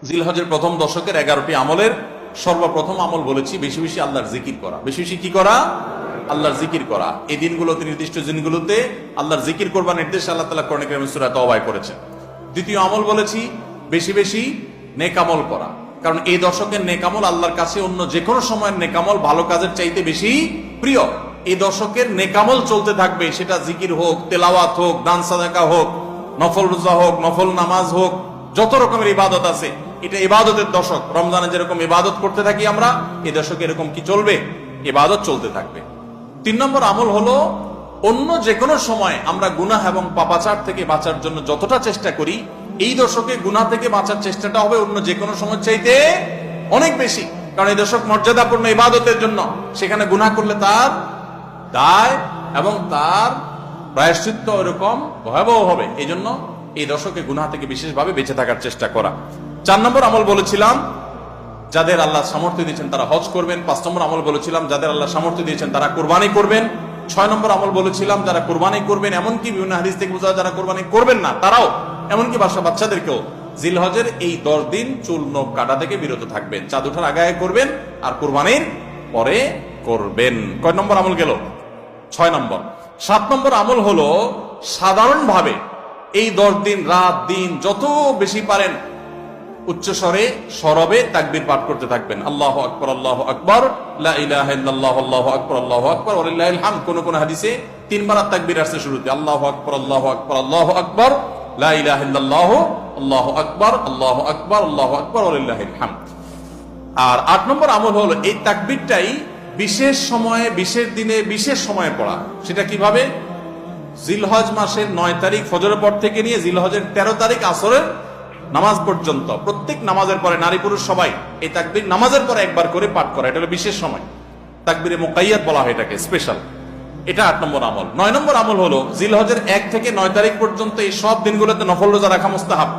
জিলহজের প্রথম দশকের 11টি আমলের সর্বপ্রথম আমল বলেছি বেশি বেশি আল্লাহর জিকির করা। বেশি বেশি কি করা? আল্লাহর জিকির করা। এই দিনগুলোতে, নির্দিষ্ট দিনগুলোতে আল্লাহর জিকির করবার নির্দেশ আল্লাহ তাআলা কোরআনে কারীমে সূরা তাওবায় করেছেন। দ্বিতীয় আমল বলেছি বেশি বেশি নেক আমল করা, কারণ এই দশকের নেক আমল আল্লাহর কাছে অন্য যে কোনো সময়ের নেক আমল ভালো কাজের চাইতে বেশি প্রিয়। এই দশকের নেক আমল চলতে থাকবে, সেটা জিকির হোক, তেলাওয়াত হোক, দান সাদাকা হোক, নফল রোজা হোক, নফল নামাজ হোক, যত রকমের ইবাদত আছে, এটা ইবাদতের দশক। রমজানে যেরকম ইবাদত করতে থাকি আমরা, এই দশকে এরকম কি চলবে? ইবাদত চলতে থাকবে। 3 নম্বর আমল হলো অন্য যে কোনো সময় আমরা গুনাহ এবং পাপাচার থেকে বাঁচার জন্য যতটা চেষ্টা করি, এই দশকে গুনাহ থেকে বাঁচার চেষ্টাটা হবে অন্য যে কোনো সময় চাইতে অনেক বেশি। কারণ এই দশক মর্যাদাপূর্ণ ইবাদতের জন্য, সেখানে গুনাহ করলে তার দায় এবং তার প্রায়শ্চিত্ত এরকম ভয়াবহ হবে। এই জন্য এই দশকে গুনাহ থেকে বিশেষভাবে বেঁচে থাকার চেষ্টা করা। 4 নম্বর আমল বলেছিলাম যাদের আল্লাহ সামর্থ্য দিয়েছেন তারা হজ করবেন। 5 নম্বর আমল বলেছিলাম যাদের আল্লাহ সামর্থ্য দিয়েছেন তারা কুরবানি করবেন। 6 নম্বর আমল বলেছিলাম যারা কুরবানি করবেন, এমনকি বিভিন্ন হাদিস থেকে বোঝা যারা কুরবানি করবেন না তারাও, এমনকি বাচ্চাদেরকেও জিলহজের এই 10 দিন চুল নখ কাটা থেকে বিরত থাকবেন। চাঁদ ওঠার আগে করবেন আর কুরবানির পরে করবেন। কয় নম্বর আমল গেল? 6 নম্বর। 7 নম্বর আমল হলো সাধারণভাবে এই 10 দিন রাত দিন যত বেশি পারেন উচ্চস্বরে সরবে তাকবীর পাঠ করতে থাকবেন। আল্লাহু আকবার, আল্লাহু আকবার, লা ইলাহা ইল্লাল্লাহ, আল্লাহু আকবার, আল্লাহু আকবার, ওয়া লিল্লাহিল হামদ। কোন হাদিসে 3 বার তাকবীর আসছে শুরুতে, আল্লাহু আকবার, আল্লাহু আকবার, আল্লাহু আকবার, লা ইলাহা ইল্লাল্লাহ, আল্লাহু আকবার, আল্লাহু আকবার, আল্লাহু আকবার, ওয়া লিল্লাহিল হামদ। আর 8 নম্বর আমল হলো এই তাকবীরটাই বিশেষ সময়ে, বিশেষ দিনে, বিশেষ সময়ে পড়া। সেটা কিভাবে? জিলহজ মাসের 9 তারিখ ফজরের পর থেকে নিয়ে জিলহজের 13 তারিখ আসরের নামাজ পর্যন্ত প্রত্যেক নামাজের পরে নারী পুরুষ সবাই এই তাকবীর নামাজের পরে একবার করে পাঠ করা। এটা হলো বিশেষ সময়, তাকবীরে মুকাইয়াদ বলা হয় এটাকে, স্পেশাল। এটা 8 নম্বর আমল। 9 নম্বর আমল হলো জিলহজের 1 থেকে 9 তারিখ পর্যন্ত এই সব দিনগুলোতে নফল রোজা রাখা মুস্তাহাব।